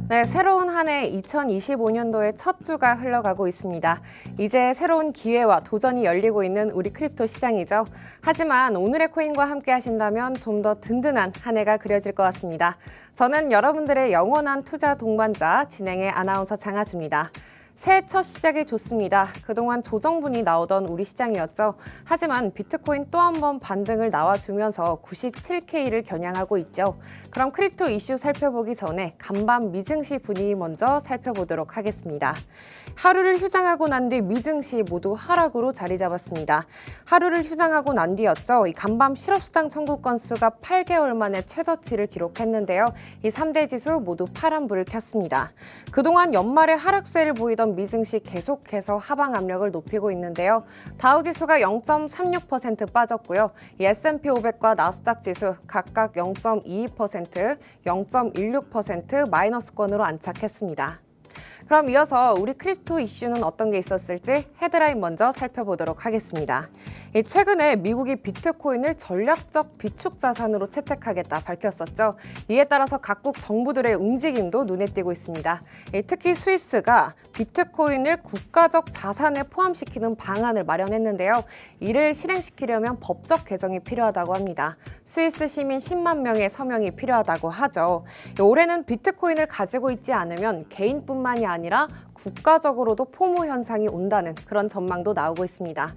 네, 새로운 한 해 2025년도의 첫 주가 흘러가고 있습니다. 이제 새로운 기회와 도전이 열리고 있는 우리 크립토 시장이죠. 하지만 오늘의 코인과 함께 하신다면 좀 더 든든한 한 해가 그려질 것 같습니다. 저는 여러분들의 영원한 투자 동반자 진행의 아나운서 장하주입니다. 새해 첫 시작이 좋습니다. 그동안 조정분이 나오던 우리 시장이었죠. 하지만 비트코인 또 한 번 반등을 나와주면서 97K를 겨냥하고 있죠. 그럼 크립토 이슈 살펴보기 전에 간밤 미증시 분위기 먼저 살펴보도록 하겠습니다. 하루를 휴장하고 난 뒤 미증시 모두 하락으로 자리 잡았습니다. 하루를 휴장하고 난 뒤였죠. 이 간밤 실업수당 청구 건수가 8개월 만에 최저치를 기록했는데요. 이 3대 지수 모두 파란불을 켰습니다. 그동안 연말에 하락세를 보이던 미증시 계속해서 하방 압력을 높이고 있는데요. 다우지수가 0.36% 빠졌고요. 이 S&P 500과 나스닥 지수 각각 0.22%, 0.16% 마이너스권으로 안착했습니다. 그럼 이어서 우리 크립토 이슈는 어떤 게 있었을지 헤드라인 먼저 살펴보도록 하겠습니다. 최근에 미국이 비트코인을 전략적 비축 자산으로 채택하겠다 밝혔었죠. 이에 따라서 각국 정부들의 움직임도 눈에 띄고 있습니다. 특히 스위스가 비트코인을 국가적 자산에 포함시키는 방안을 마련했는데요. 이를 실행시키려면 법적 개정이 필요하다고 합니다. 스위스 시민 10만 명의 서명이 필요하다고 하죠. 올해는 비트코인을 가지고 있지 않으면 개인뿐만이 아니라 국가적으로도 포모 현상이 온다는 그런 전망도 나오고 있습니다.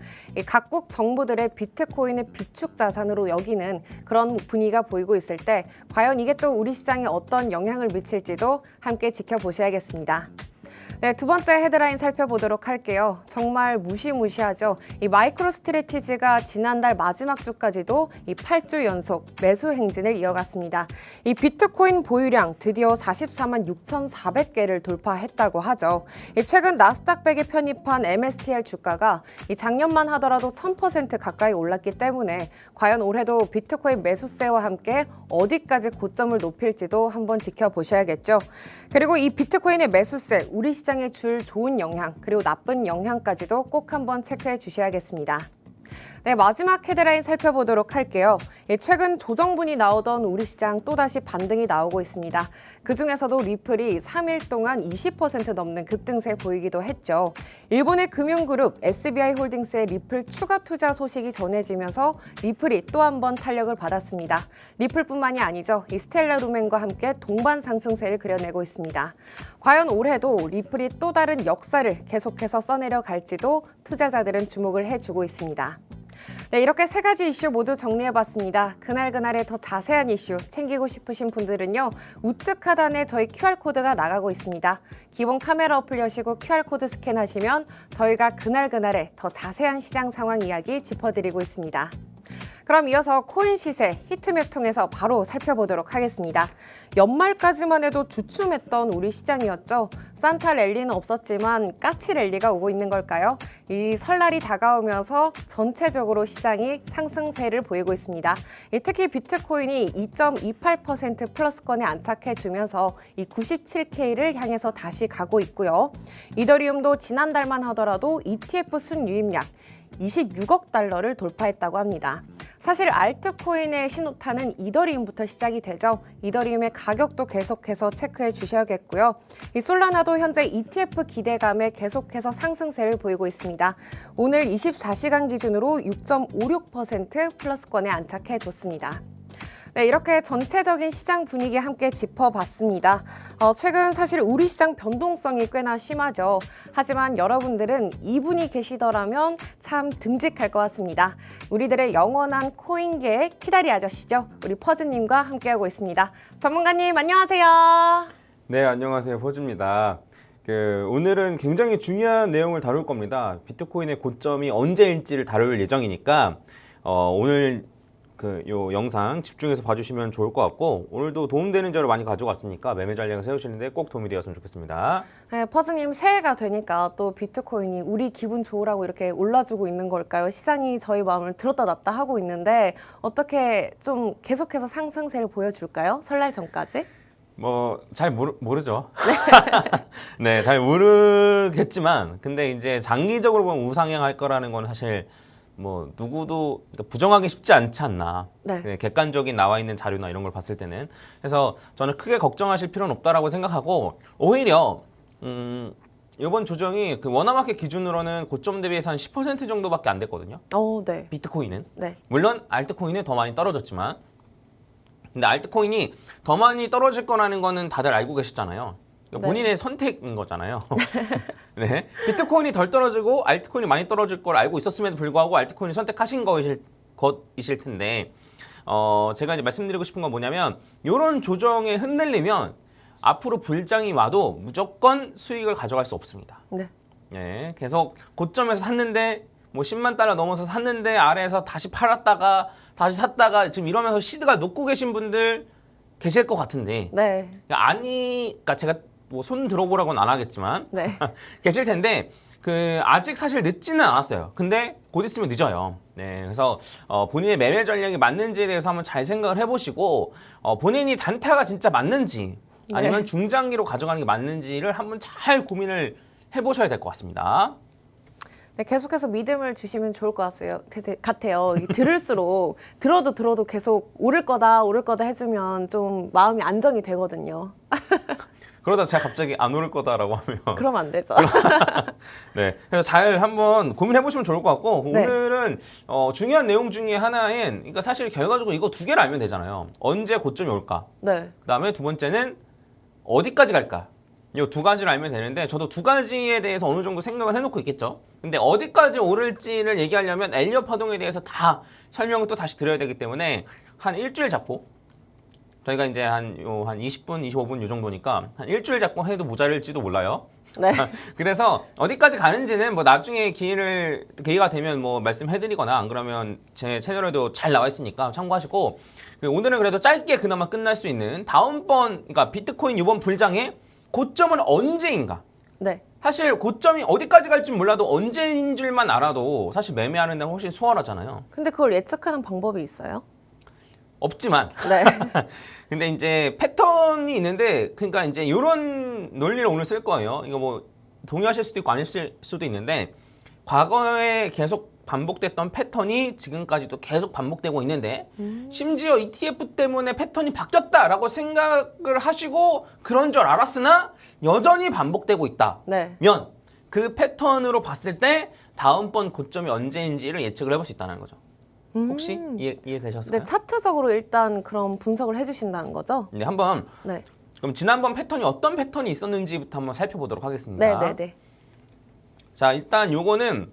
각국 정부들의 비트코인을 비축 자산으로 여기는 그런 분위기가 보이고 있을 때 과연 이게 또 우리 시장에 어떤 영향을 미칠지도 함께 지켜보셔야겠습니다. 네, 두 번째 헤드라인 살펴보도록 할게요. 정말 무시무시하죠. 이 마이크로 스트래티지가 지난달 마지막 주까지도 이 8주 연속 매수 행진을 이어갔습니다. 이 비트코인 보유량 드디어 44만 6,400개를 돌파했다고 하죠. 최근 나스닥 100에 편입한 MSTR 주가가 이 작년만 하더라도 1000% 가까이 올랐기 때문에 과연 올해도 비트코인 매수세와 함께 어디까지 고점을 높일지도 한번 지켜보셔야겠죠. 그리고 이 비트코인의 매수세, 우리 시장에 줄 좋은 영향 그리고 나쁜 영향까지도 꼭 한번 체크해 주셔야겠습니다. 네, 마지막 헤드라인 살펴보도록 할게요. 최근 조정분이 나오던 우리 시장 또다시 반등이 나오고 있습니다. 그중에서도 리플이 3일 동안 20% 넘는 급등세 보이기도 했죠. 일본의 금융그룹 SBI 홀딩스의 리플 추가 투자 소식이 전해지면서 리플이 또 한 번 탄력을 받았습니다. 리플뿐만이 아니죠. 이 스텔라루멘과 함께 동반 상승세를 그려내고 있습니다. 과연 올해도 리플이 또 다른 역사를 계속해서 써내려 갈지도 투자자들은 주목을 해주고 있습니다. 네, 이렇게 세 가지 이슈 모두 정리해봤습니다. 그날그날의 더 자세한 이슈 챙기고 싶으신 분들은요. 우측 하단에 저희 QR코드가 나가고 있습니다. 기본 카메라 어플 여시고 QR코드 스캔하시면 저희가 그날그날의 더 자세한 시장 상황 이야기 짚어드리고 있습니다. 그럼 이어서 코인 시세 히트맵 통해서 바로 살펴보도록 하겠습니다. 연말까지만 해도 주춤했던 우리 시장이었죠. 산타 랠리는 없었지만 까치 랠리가 오고 있는 걸까요? 이 설날이 다가오면서 전체적으로 시장이 상승세를 보이고 있습니다. 특히 비트코인이 2.28% 플러스권에 안착해주면서 이 97K를 향해서 다시 가고 있고요. 이더리움도 지난달만 하더라도 ETF 순유입량 26억 달러를 돌파했다고 합니다. 사실 알트코인의 신호탄은 이더리움부터 시작이 되죠. 이더리움의 가격도 계속해서 체크해 주셔야겠고요. 이 솔라나도 현재 ETF 기대감에 계속해서 상승세를 보이고 있습니다. 오늘 24시간 기준으로 6.56% 플러스권에 안착해 줬습니다. 네, 이렇게 전체적인 시장 분위기 함께 짚어봤습니다. 최근 사실 우리 시장 변동성이 꽤나 심하죠. 하지만 여러분들은 이분이 계시더라면 참 듬직할 것 같습니다. 우리들의 영원한 코인계의 키다리 아저씨죠. 우리 퍼즈님과 함께하고 있습니다. 전문가님 안녕하세요. 네, 안녕하세요. 퍼즈입니다. 오늘은 굉장히 중요한 내용을 다룰 겁니다. 비트코인의 고점이 언제일지를 다룰 예정이니까 오늘 요 영상 집중해서 봐주시면 좋을 것 같고 오늘도 도움되는 자료 많이 가져왔으니까 매매 전략을 세우시는데 꼭 도움이 되었으면 좋겠습니다. 네, 퍼즈님 새해가 되니까 또 비트코인이 우리 기분 좋으라고 이렇게 올라주고 있는 걸까요? 시장이 저희 마음을 들었다 놨다 하고 있는데 어떻게 좀 계속해서 상승세를 보여줄까요? 설날 전까지? 잘 모르죠. 네, 잘 모르겠지만 근데 이제 장기적으로 보면 우상향할 거라는 건 사실 뭐 누구도 부정하기 쉽지 않지 않나. 네. 네, 객관적인 나와 있는 자료나 이런 걸 봤을 때는. 그래서 저는 크게 걱정하실 필요는 없다라고 생각하고 오히려 이번 조정이 그 워너마켓 기준으로는 고점 대비해서 한 10% 정도밖에 안 됐거든요. 네. 비트코인은. 네. 물론 알트코인은 더 많이 떨어졌지만 근데 알트코인이 더 많이 떨어질 거라는 거는 다들 알고 계셨잖아요. 그러니까 네. 본인의 선택인 거잖아요. 네. 비트코인이 덜 떨어지고 알트코인이 많이 떨어질 걸 알고 있었음에도 불구하고 알트코인을 선택하신 것이실 텐데 제가 이제 말씀드리고 싶은 건 뭐냐면 이런 조정에 흔들리면 앞으로 불장이 와도 무조건 수익을 가져갈 수 없습니다. 네. 네. 계속 고점에서 샀는데 뭐 10만 달러 넘어서 샀는데 아래에서 다시 팔았다가 다시 샀다가 지금 이러면서 시드가 녹고 계신 분들 계실 것 같은데 네. 그러니까 제가 뭐 손 들어보라고는 안 하겠지만 네. 계실 텐데 아직 사실 늦지는 않았어요. 근데 곧 있으면 늦어요. 네, 그래서 본인의 매매 전략이 맞는지에 대해서 한번 잘 생각을 해보시고 본인이 단타가 진짜 맞는지 아니면 네. 중장기로 가져가는 게 맞는지를 한번 잘 고민을 해보셔야 될 것 같습니다. 네, 계속해서 믿음을 주시면 좋을 것 같아요. 이게 들을수록 들어도 계속 오를 거다 해주면 좀 마음이 안정이 되거든요. 그러다 제가 갑자기 안 오를 거다라고 하면 그러면 안 되죠. 네, 그래서 잘 한번 고민해 보시면 좋을 것 같고 네. 오늘은 중요한 내용 중에 하나인 그러니까 사실 결과적으로 이거 두 개를 알면 되잖아요. 언제 고점이 올까? 네. 그다음에 두 번째는 어디까지 갈까? 이 두 가지를 알면 되는데 저도 두 가지에 대해서 어느 정도 생각을 해놓고 있겠죠. 근데 어디까지 오를지를 얘기하려면 엘리엇 파동에 대해서 다 설명을 또 다시 드려야 되기 때문에 한 일주일 잡고 저희가 이제 한 20분, 25분 이 정도니까 한 일주일 잡고 해도 모자랄지도 몰라요. 네. 그래서 어디까지 가는지는 뭐 나중에 기회가 되면 뭐 말씀해드리거나 안 그러면 제 채널에도 잘 나와 있으니까 참고하시고 오늘은 그래도 짧게 그나마 끝날 수 있는 그러니까 비트코인 이번 불장의 고점은 언제인가? 네. 사실 고점이 어디까지 갈지 몰라도 언제인 줄만 알아도 사실 매매하는 데는 훨씬 수월하잖아요. 근데 그걸 예측하는 방법이 있어요? 없지만 네. 근데 이제 패턴이 있는데 그러니까 이제 이런 논리를 오늘 쓸 거예요. 이거 뭐 동의하실 수도 있고 아니실 수도 있는데 과거에 계속 반복됐던 패턴이 지금까지도 계속 반복되고 있는데 심지어 ETF 때문에 패턴이 바뀌었다라고 생각을 하시고 그런 줄 알았으나 여전히 반복되고 있다면 네. 그 패턴으로 봤을 때 다음번 고점이 언제인지를 예측을 해볼 수 있다는 거죠. 혹시 이해되셨을까요? 네, 차트적으로 일단 그럼 분석을 해주신다는 거죠? 네, 한번 네. 그럼 지난번 패턴이 어떤 패턴이 있었는지부터 한번 살펴보도록 하겠습니다. 네. 자, 일단 요거는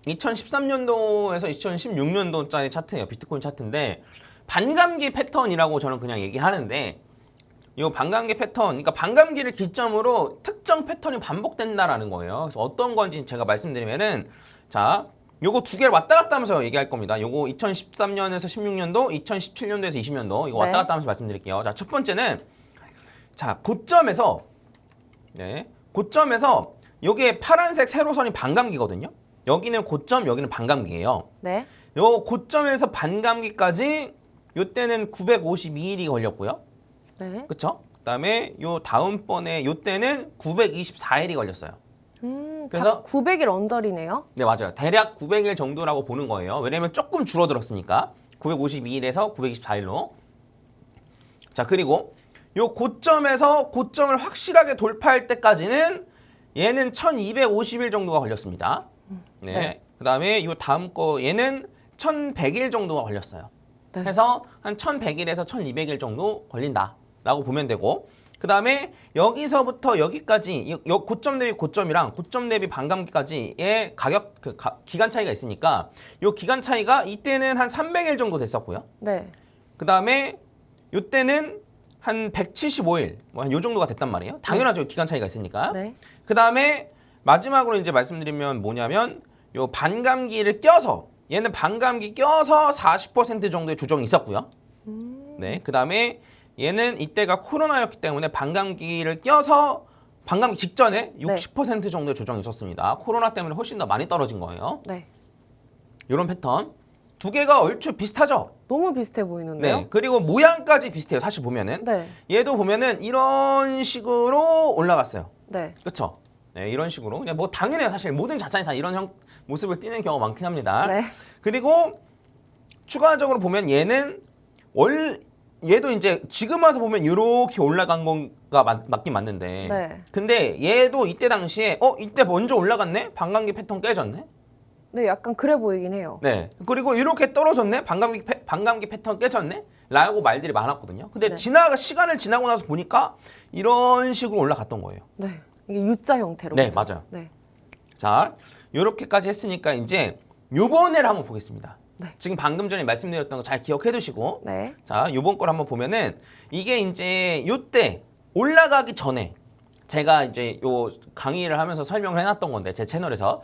2013년도에서 2016년도짜리 차트예요. 비트코인 차트인데 반감기 패턴이라고 저는 그냥 얘기하는데 이 반감기 패턴, 그러니까 반감기를 기점으로 특정 패턴이 반복된다라는 거예요. 그래서 어떤 건지 제가 말씀드리면은 자, 요거 두 개를 왔다 갔다 하면서 얘기할 겁니다. 요거 2013년에서 16년도, 2017년도에서 20년도 이거 왔다 네. 갔다 하면서 말씀드릴게요. 자, 첫 번째는 자, 고점에서 요게 파란색 세로선이 반감기거든요. 여기는 고점, 여기는 반감기예요. 네. 요 고점에서 반감기까지 요때는 952일이 걸렸고요. 네. 그쵸? 그다음에 요 다음번에 요때는 924일이 걸렸어요. 그래서 900일 언저리네요. 네, 맞아요. 대략 900일 정도라고 보는 거예요. 왜냐면 조금 줄어들었으니까 952일에서 924일로. 자, 그리고 요 고점에서 고점을 확실하게 돌파할 때까지는 얘는 1250일 정도가 걸렸습니다. 네. 네. 그다음에 요 다음 거 얘는 1100일 정도가 걸렸어요. 네. 해서 한 1100일에서 1200일 정도 걸린다라고 보면 되고 그다음에 여기서부터 여기까지 고점 대비 고점이랑 고점 대비 반감기까지의 가격 기간 차이가 있으니까 요 기간 차이가 이때는 한 300일 정도 됐었고요. 네. 그다음에 요때는 한 175일 뭐 한 요 정도가 됐단 말이에요. 당연하죠. 기간 차이가 있으니까. 네. 그다음에 마지막으로 이제 말씀드리면 뭐냐면 요 반감기를 껴서 얘는 반감기 껴서 40% 정도의 조정이 있었고요. 네. 그다음에 얘는 이때가 코로나였기 때문에 반감기를 껴서 반감기 직전에 60% 정도의 조정이 있었습니다. 코로나 때문에 훨씬 더 많이 떨어진 거예요. 네. 이런 패턴 두 개가 얼추 비슷하죠? 너무 비슷해 보이는데요? 네. 그리고 모양까지 비슷해요. 사실 보면은 네. 얘도 보면은 이런 식으로 올라갔어요. 네. 그렇죠? 네, 이런 식으로 그냥 뭐 당연해요. 사실 모든 자산이 다 이런 모습을 띠는 경우가 많긴 합니다. 네. 그리고 추가적으로 보면 얘는 얘도 이제 지금 와서 보면 이렇게 올라간 건가 맞긴 맞는데 네. 근데 얘도 이때 당시에 이때 먼저 올라갔네? 반감기 패턴 깨졌네? 네, 약간 그래 보이긴 해요. 네. 그리고 이렇게 떨어졌네? 반감기 패턴 깨졌네? 라고 말들이 많았거든요. 근데 네. 시간을 지나고 나서 보니까 이런 식으로 올라갔던 거예요. 네. 이게 U자 형태로. 네, 그죠? 맞아요. 네. 자, 요렇게까지 했으니까 이제 요번 애를 한번 보겠습니다. 네. 지금 방금 전에 말씀드렸던 거 잘 기억해 두시고 네. 자, 요번 걸 한번 보면은 이게 이제 요때 올라가기 전에 제가 이제 요 강의를 하면서 설명을 해놨던 건데 제 채널에서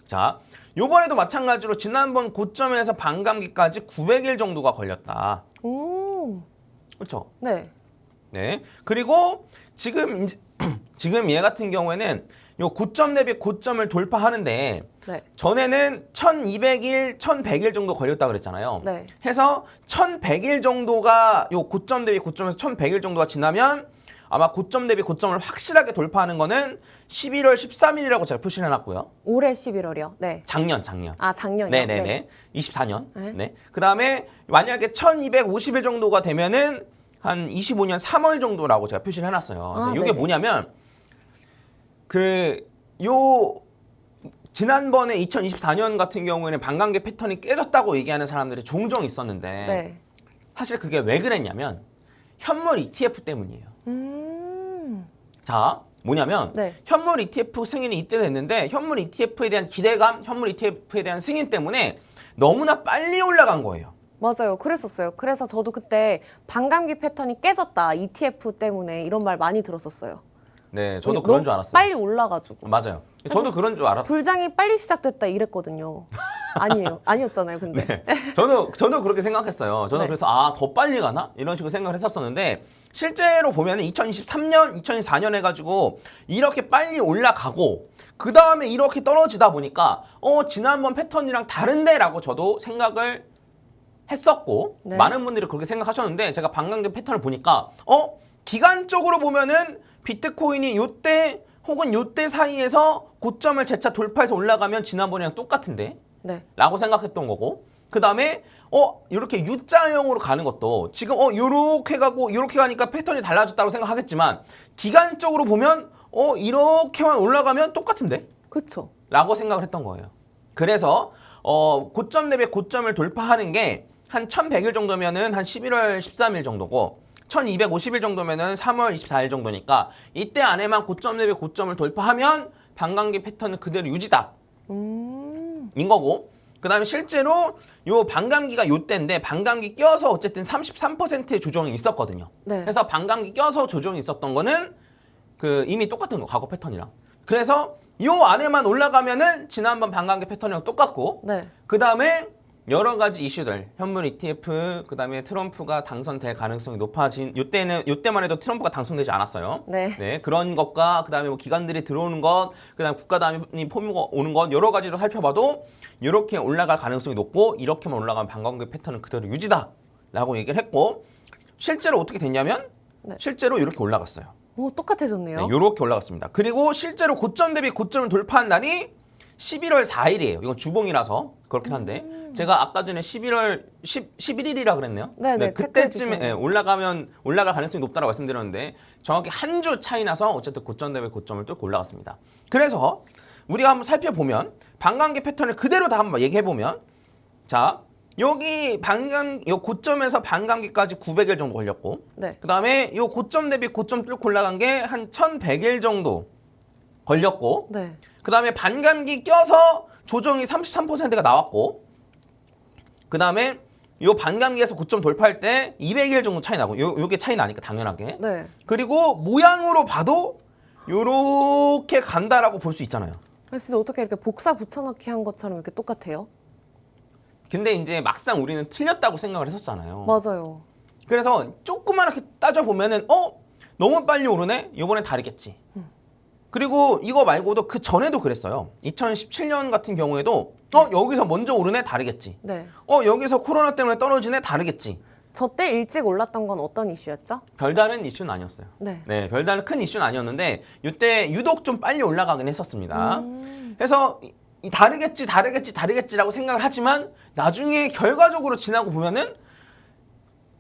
자, 요번에도 마찬가지로 지난번 고점에서 반감기까지 900일 정도가 걸렸다. 오. 그렇죠? 네. 네. 그리고 지금 이제 지금 얘 같은 경우에는 요 고점 대비 고점을 돌파하는데 네. 전에는 1200일, 1100일 정도 걸렸다 그랬잖아요. 네. 해서 1100일 정도가 요 고점 대비 고점에서 1100일 정도가 지나면 아마 고점 대비 고점을 확실하게 돌파하는 거는 11월 13일이라고 제가 표시를 해놨고요. 올해 11월이요. 네. 작년. 아, 작년이요? 네네네. 네. 24년. 네. 네. 그 다음에 만약에 1250일 정도가 되면은 한 25년 3월 정도라고 제가 표시를 해놨어요. 그래서 아, 이게 네네. 뭐냐면 지난번에 2024년 같은 경우에는 반감기 패턴이 깨졌다고 얘기하는 사람들이 종종 있었는데 네. 사실 그게 왜 그랬냐면 현물 ETF 때문이에요. 자, 뭐냐면 네. 현물 ETF 승인이 이때 됐는데 현물 ETF에 대한 기대감, 현물 ETF에 대한 승인 때문에 너무나 빨리 올라간 거예요. 맞아요. 그랬었어요. 그래서 저도 그때 반감기 패턴이 깨졌다. ETF 때문에 이런 말 많이 들었었어요. 네, 저도 너무 그런 줄 알았어요. 빨리 올라가지고. 맞아요. 저도 그런 줄 알았어요. 불장이 빨리 시작됐다 이랬거든요. 아니에요. 아니었잖아요, 근데. 네. 저도 그렇게 생각했어요. 저는 네. 그래서 더 빨리 가나? 이런 식으로 생각을 했었었는데 실제로 보면 2023년, 2024년 해가지고 이렇게 빨리 올라가고 그 다음에 이렇게 떨어지다 보니까 지난번 패턴이랑 다른데라고 저도 생각을 했었고 네. 많은 분들이 그렇게 생각하셨는데 제가 반감기 패턴을 보니까 기간적으로 보면은 비트코인이 요때 혹은 요때 사이에서 고점을 재차 돌파해서 올라가면 지난번이랑 똑같은데 네. 라고 생각했던 거고 그 다음에 이렇게 U자형으로 가는 것도 지금 요렇게 가고 요렇게 가니까 패턴이 달라졌다고 생각하겠지만 기간적으로 보면 이렇게만 올라가면 똑같은데 그쵸. 라고 생각을 했던 거예요. 그래서 고점 대비 고점을 돌파하는 게 한 1100일 정도면은 한 11월 13일 정도고 1250일 정도면은 3월 24일 정도니까 이때 안에만 고점 대비 고점을 돌파하면 반감기 패턴은 그대로 유지다. 인 거고 그 다음에 실제로 요 반감기가 요때인데 반감기 껴서 어쨌든 33%의 조정이 있었거든요. 네. 그래서 반감기 껴서 조정이 있었던 거는 이미 똑같은 거 과거 패턴이랑. 그래서 요 안에만 올라가면은 지난번 반감기 패턴이랑 똑같고 네. 그 다음에 여러 가지 이슈들, 현물 ETF, 그 다음에 트럼프가 당선될 가능성이 높아진 요때만 해도 트럼프가 당선되지 않았어요. 네. 그런 것과 그 다음에 뭐 기관들이 들어오는 것, 그 다음에 국가단위 포무가 오는 것 여러 가지로 살펴봐도 이렇게 올라갈 가능성이 높고 이렇게만 올라가면 반감기 패턴은 그대로 유지다라고 얘기를 했고 실제로 어떻게 됐냐면 네. 실제로 이렇게 올라갔어요. 오, 똑같아졌네요. 네, 이렇게 올라갔습니다. 그리고 실제로 고점 대비 고점을 돌파한 날이 11월 4일이에요. 이건 주봉이라서 그렇긴 한데 제가 아까 전에 11일이라 그랬네요. 네네, 그때쯤에 체크해주세요. 올라갈 가능성이 높다고 말씀드렸는데 정확히 한 주 차이 나서 어쨌든 고점 대비 고점을 뚫고 올라갔습니다. 그래서 우리가 한번 살펴보면 반감기 패턴을 그대로 다 한번 얘기해보면 자 여기 요 고점에서 반감기까지 900일 정도 걸렸고 네. 그 다음에 요 고점 대비 고점 뚫고 올라간 게 한 1100일 정도 걸렸고 네. 그 다음에 반감기 껴서 조정이 33%가 나왔고 그 다음에 요 반감기에서 고점 돌파할 때 200일 정도 차이 나고 요게 차이 나니까 당연하게 네. 그리고 모양으로 봐도 요렇게 간다라고 볼 수 있잖아요. 진짜 어떻게 이렇게 복사 붙여넣기 한 것처럼 이렇게 똑같아요? 근데 이제 막상 우리는 틀렸다고 생각을 했었잖아요. 맞아요. 그래서 조그맣게 따져보면은 너무 빨리 오르네? 이번엔 다르겠지. 그리고 이거 말고도 그 전에도 그랬어요. 2017년 같은 경우에도 여기서 먼저 오르네? 다르겠지. 네. 여기서 코로나 때문에 떨어지네? 다르겠지. 저 때 일찍 올랐던 건 어떤 이슈였죠? 별다른 이슈는 아니었어요. 네. 별다른 큰 이슈는 아니었는데 이때 유독 좀 빨리 올라가긴 했었습니다. 그래서 다르겠지라고 생각을 하지만 나중에 결과적으로 지나고 보면은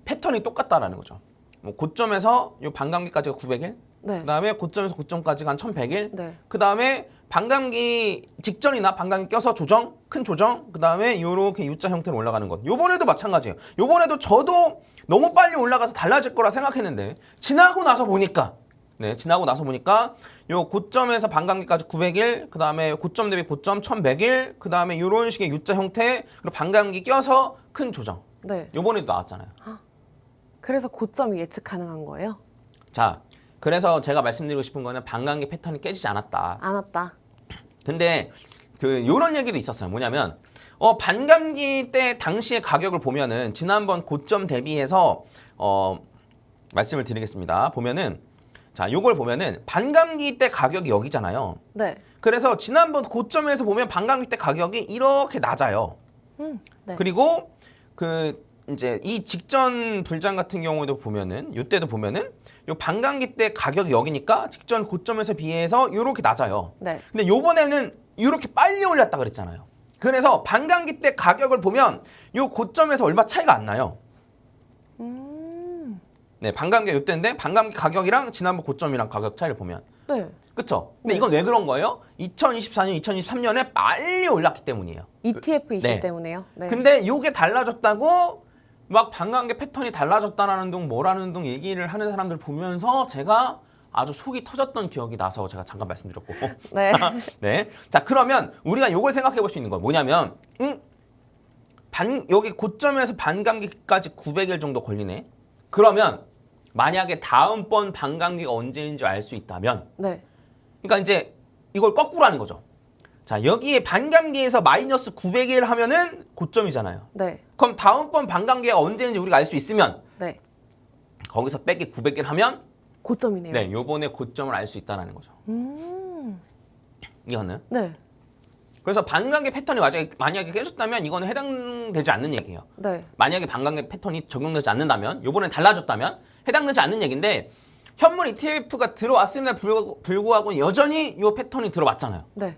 패턴이 똑같다라는 거죠. 뭐 고점에서 요 반감기까지가 900일, 네. 그다음에 고점에서 고점까지가 한 1100일, 네. 그다음에 반감기 직전이나 반감기 껴서 조정, 큰 조정, 그다음에 요렇게 U자 형태로 올라가는 것. 요번에도 마찬가지예요. 요번에도 저도 너무 빨리 올라가서 달라질 거라 생각했는데 지나고 나서 보니까 요 고점에서 반감기까지 900일, 그다음에 고점 대비 고점 1100일, 그다음에 요런 식의 U자 형태, 그리고 반감기 껴서 큰 조정. 네. 요번에도 나왔잖아요. 그래서 고점이 예측 가능한 거예요? 자, 그래서 제가 말씀드리고 싶은 거는 반감기 패턴이 깨지지 않았다. 안 왔다. 근데 요런 얘기도 있었어요. 뭐냐면 반감기 때 당시의 가격을 보면은 지난번 고점 대비해서 말씀을 드리겠습니다. 보면은 자, 요걸 보면은 반감기 때 가격이 여기잖아요. 네. 그래서 지난번 고점에서 보면 반감기 때 가격이 이렇게 낮아요. 네. 그리고 이제 이 직전 불장 같은 경우에도 보면은 요때도 보면은 요 반감기 때 가격이 여기니까 직전 고점에서 비해서 이렇게 낮아요. 네. 근데 요번에는 이렇게 빨리 올렸다 그랬잖아요. 그래서 반감기 때 가격을 보면 요 고점에서 얼마 차이가 안 나요. 네, 반감기 요때인데 반감기 가격이랑 지난번 고점이랑 가격 차이를 보면 네. 그쵸? 근데 네. 이건 왜 그런 거예요? 2024년, 2023년에 빨리 올랐기 때문이에요. ETF 이슈 네. 때문에요. 네. 근데 요게 달라졌다고 막 반감기 패턴이 달라졌다라는 둥 뭐라는 둥 얘기를 하는 사람들 보면서 제가 아주 속이 터졌던 기억이 나서 제가 잠깐 말씀드렸고 네. 네. 자, 그러면 우리가 요걸 생각해 볼 수 있는 거예요. 뭐냐면 여기 고점에서 반감기까지 900일 정도 걸리네. 그러면 만약에 다음번 반감기가 언제인지 알 수 있다면 네. 그러니까 이제 이걸 거꾸로 하는 거죠. 자, 여기에 반감기에서 마이너스 900일 하면은 고점이잖아요. 네. 그럼 다음번 반감기가 언제인지 우리가 알 수 있으면 네. 거기서 빼기 900일 하면 고점이네요. 네, 요번에 고점을 알 수 있다는 거죠. 이거는. 네. 그래서 반감기 패턴이 만약에 깨졌다면 이거는 해당되지 않는 얘기예요. 네. 만약에 반감기 패턴이 적용되지 않는다면 요번엔 달라졌다면 해당되지 않는 얘기인데 현물 ETF가 들어왔음에도 불구하고 여전히 이 패턴이 들어왔잖아요. 네.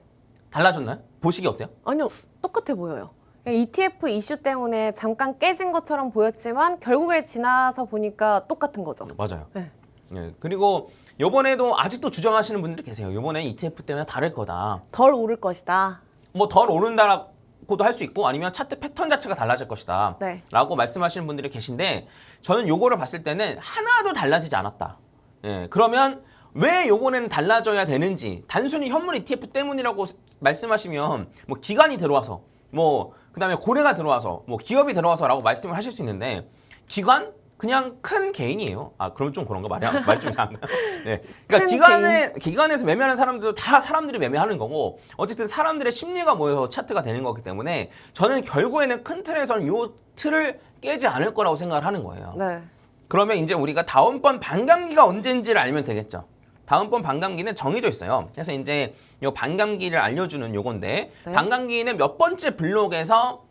달라졌나요? 보시기 어때요? 아니요. 똑같아 보여요. ETF 이슈 때문에 잠깐 깨진 것처럼 보였지만 결국에 지나서 보니까 똑같은 거죠. 맞아요. 네. 네. 그리고 요번에도 아직도 주장하시는 분들이 계세요. 요번에 ETF 때문에 다를 거다. 덜 오를 것이다. 뭐 덜 오른다고도 할 수 있고 아니면 차트 패턴 자체가 달라질 것이다. 네. 라고 말씀하시는 분들이 계신데 저는 요거를 봤을 때는 하나도 달라지지 않았다. 예, 그러면 왜 요번에는 달라져야 되는지 단순히 현물 ETF 때문이라고 말씀하시면 뭐 기관이 들어와서 뭐 그다음에 고래가 들어와서 뭐 기업이 들어와서라고 말씀을 하실 수 있는데 기관 그냥 큰 개인이에요. 아, 그럼 좀 그런가 말이 좀 이상한가요? 네. 그러니까 기관에서 매매하는 사람들도 다 사람들이 매매하는 거고 어쨌든 사람들의 심리가 모여서 차트가 되는 거기 때문에 저는 결국에는 큰 틀에서는 요 틀을 깨지 않을 거라고 생각을 하는 거예요. 네. 그러면 이제 우리가 다음번 반감기가 언제인지를 알면 되겠죠. 다음번 반감기는 정해져 있어요. 그래서 이제 요 반감기를 알려주는 요건데 네. 반감기는 몇 번째 블록에서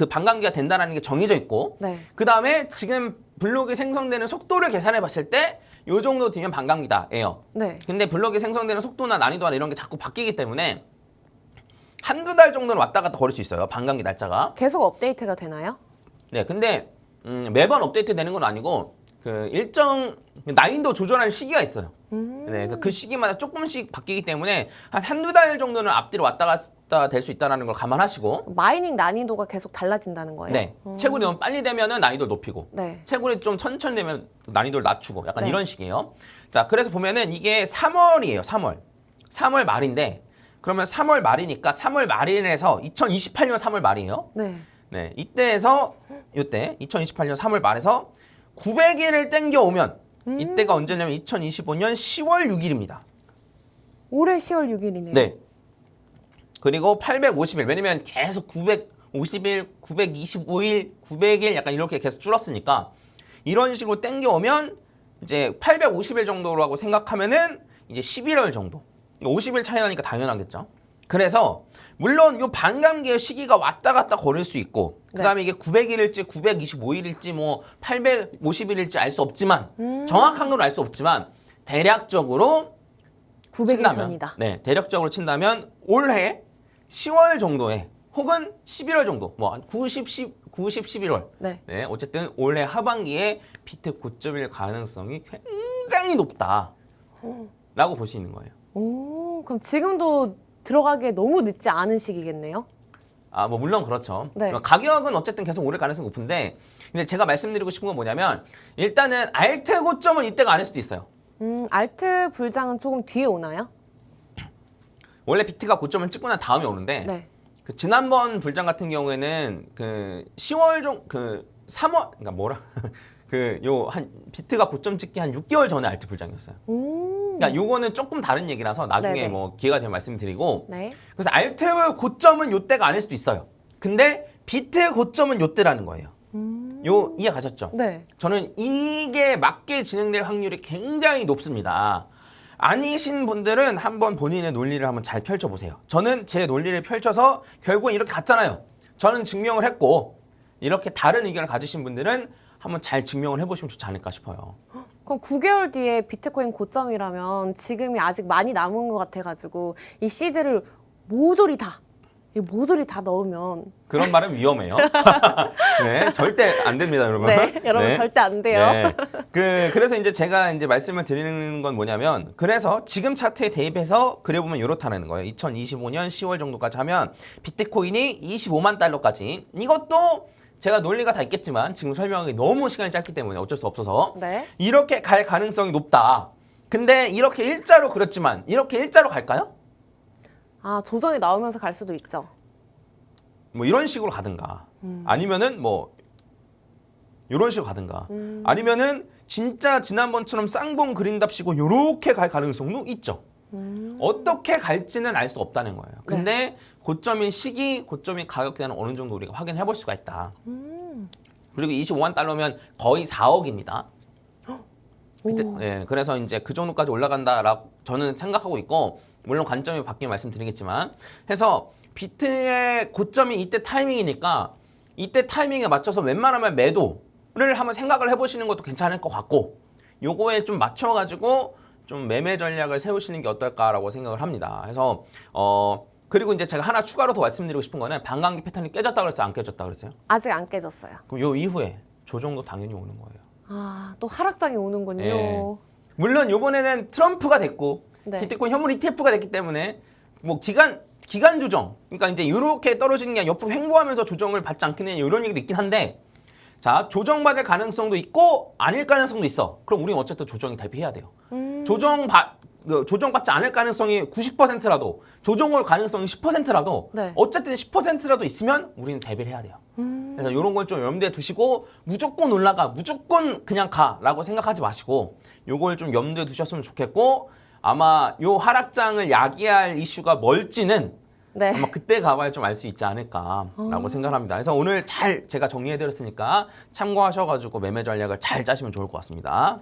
반감기가 된다라는 게 정해져 있고 네. 그 다음에 지금 블록이 생성되는 속도를 계산해 봤을 때 요 정도 뒤면 반감기다예요. 네. 근데 블록이 생성되는 속도나 난이도나 이런 게 자꾸 바뀌기 때문에 한두 달 정도는 왔다 갔다 거릴 수 있어요. 반감기 날짜가. 계속 업데이트가 되나요? 네, 근데 매번 업데이트 되는 건 아니고 그 일정 난이도 조절하는 시기가 있어요. 네, 그래서 그 시기마다 조금씩 바뀌기 때문에 한두 달 정도는 앞뒤로 왔다 갔다 될 수 있다는 걸 감안하시고 마이닝 난이도가 계속 달라진다는 거예요? 네, 채굴이 너무 빨리 되면은 난이도를 높이고 네. 채굴이 좀 천천히 되면 난이도를 낮추고 약간 네. 이런 식이에요. 자, 그래서 보면은 이게 3월이에요. 3월 말인데 그러면 3월 말이니까 3월 말일에서 2028년 3월 말이에요. 네. 네, 이때에서 이때 2028년 3월 말에서 900일을 땡겨오면 이때가 언제냐면 2025년 10월 6일입니다. 올해 10월 6일이네요. 네. 그리고 850일. 왜냐면 계속 950일, 925일, 900일 약간 이렇게 계속 줄었으니까 이런 식으로 땡겨오면 이제 850일 정도라고 생각하면은 이제 11월 정도. 50일 차이 나니까 당연하겠죠. 그래서 물론 이 반감기의 시기가 왔다 갔다 거릴 수 있고 그다음에 이게 900일일지 925일일지 뭐 850일일지 알 수 없지만 정확한 건 알 수 없지만 대략적으로 900일 친다면, 전이다. 네, 대략적으로 친다면 올해 10월 정도에 혹은 11월 정도, 뭐 90, 11월. 네. 네, 어쨌든 올해 하반기에 비트 고점일 가능성이 굉장히 높다라고 볼 수 있는 거예요. 오, 그럼 지금도 들어가기에 너무 늦지 않은 시기겠네요. 아, 뭐 물론 그렇죠. 네. 가격은 어쨌든 계속 오를 가능성이 높은데, 근데 제가 말씀드리고 싶은 건 뭐냐면 일단은 알트 고점은 이때가 아닐 수도 있어요. 알트 불장은 조금 뒤에 오나요? 원래 비트가 고점을 찍고 난 다음에 오는데 네. 그 지난번 불장 같은 경우에는 그 10월 그 3월 그러니까 뭐라 그 요 한 비트가 고점 찍기 한 6개월 전에 알트 불장이었어요. 그러니까 요거는 조금 다른 얘기라서 나중에 네네. 뭐 기회가 되면 말씀드리고. 네. 그래서 알트 고점은 요때가 아닐 수도 있어요. 근데 비트 고점은 요때라는 거예요. 요 이해 가셨죠? 네. 저는 이게 맞게 진행될 확률이 굉장히 높습니다. 아니신 분들은 한번 본인의 논리를 한번 잘 펼쳐보세요. 저는 제 논리를 펼쳐서 결국은 이렇게 갔잖아요. 저는 증명을 했고, 이렇게 다른 의견을 가지신 분들은 한번 잘 증명을 해보시면 좋지 않을까 싶어요. 그럼 9개월 뒤에 비트코인 고점이라면 지금이 아직 많이 남은 것 같아가지고 이 씨드를 모조리 다 넣으면 그런 말은 위험해요. 네, 절대 안 됩니다, 여러분. 네, 여러분 네. 절대 안 돼요. 네. 그래서 이제 제가 이제 말씀을 드리는 건 뭐냐면, 그래서 지금 차트에 대입해서 그려보면 이렇다는 거예요. 2025년 10월 정도까지 하면 비트코인이 25만 달러까지. 이것도 제가 논리가 다 있겠지만 지금 설명하기 너무 시간이 짧기 때문에 어쩔 수 없어서 네. 이렇게 갈 가능성이 높다. 근데 이렇게 일자로 그렸지만 이렇게 일자로 갈까요? 아, 조정이 나오면서 갈 수도 있죠. 뭐 이런 식으로 가든가 아니면은 뭐 이런 식으로 가든가 아니면은 진짜 지난번처럼 쌍봉 그린답시고 요렇게 갈 가능성도 있죠. 어떻게 갈지는 알 수 없다는 거예요. 근데 고점인 시기, 고점인 가격대는 어느 정도 우리가 확인해 볼 수가 있다. 그리고 25만 달러면 거의 4억입니다. 네, 그래서 이제 그 정도까지 올라간다라고 저는 생각하고 있고, 물론 관점이 바뀌면 말씀드리겠지만, 해서 비트의 고점이 이때 타이밍이니까 이때 타이밍에 맞춰서 웬만하면 매도를 한번 생각을 해보시는 것도 괜찮을 것 같고, 요거에 좀 맞춰가지고 좀 매매 전략을 세우시는 게 어떨까라고 생각을 합니다. 그래서 그리고 이제 제가 하나 추가로 더 말씀드리고 싶은 거는 반감기 패턴이 깨졌다 그랬어요, 안 깨졌다 그랬어요? 아직 안 깨졌어요. 그럼 요 이후에 조정도 당연히 오는 거예요. 아, 또 하락장이 오는군요. 네. 물론 요번에는 트럼프가 됐고 네. 비트코인 현물 ETF가 됐기 때문에 뭐 기간 조정, 그러니까 이제 이렇게 떨어지는 게 옆으로 횡보하면서 조정을 받지 않겠느냐 이런 얘기도 있긴 한데, 자, 조정받을 가능성도 있고 아닐 가능성도 있어. 그럼 우리는 어쨌든 조정이 대비해야 돼요. 조정받지 않을 가능성이 90%라도 조정올 가능성이 10%라도 네. 어쨌든 10%라도 있으면 우리는 대비를 해야 돼요. 그래서 이런 걸 좀 염두에 두시고 무조건 올라가, 무조건 그냥 가라고 생각하지 마시고 요걸 좀 염두에 두셨으면 좋겠고, 아마 요 하락장을 야기할 이슈가 뭘지는 네. 아마 그때 가봐야 좀 알 수 있지 않을까라고 생각합니다. 그래서 오늘 잘 제가 정리해드렸으니까 참고하셔가지고 매매 전략을 잘 짜시면 좋을 것 같습니다.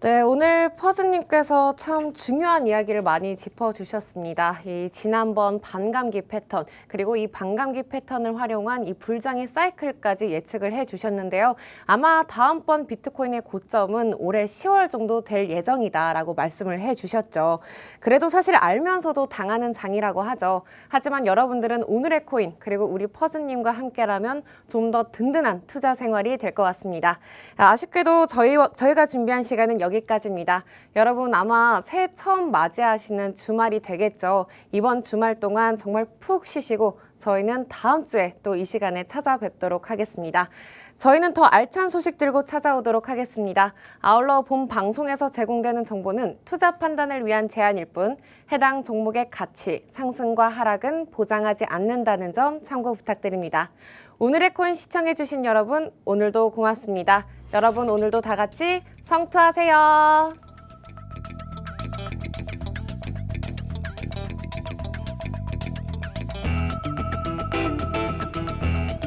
네, 오늘 퍼즈님께서 참 중요한 이야기를 많이 짚어주셨습니다. 이 지난번 반감기 패턴, 그리고 이 반감기 패턴을 활용한 이 불장의 사이클까지 예측을 해주셨는데요. 아마 다음번 비트코인의 고점은 올해 10월 정도 될 예정이다라고 말씀을 해주셨죠. 그래도 사실 알면서도 당하는 장이라고 하죠. 하지만 여러분들은 오늘의 코인, 그리고 우리 퍼즈님과 함께라면 좀 더 든든한 투자 생활이 될 것 같습니다. 아쉽게도 저희가 준비한 시간은 여기까지입니다. 여러분 아마 새해 처음 맞이하시는 주말이 되겠죠. 이번 주말 동안 정말 푹 쉬시고 저희는 다음 주에 또 이 시간에 찾아뵙도록 하겠습니다. 저희는 더 알찬 소식 들고 찾아오도록 하겠습니다. 아울러 본 방송에서 제공되는 정보는 투자 판단을 위한 제안일 뿐 해당 종목의 가치, 상승과 하락은 보장하지 않는다는 점 참고 부탁드립니다. 오늘의 코인 시청해주신 여러분 오늘도 고맙습니다. 여러분 오늘도 다 같이 성투하세요.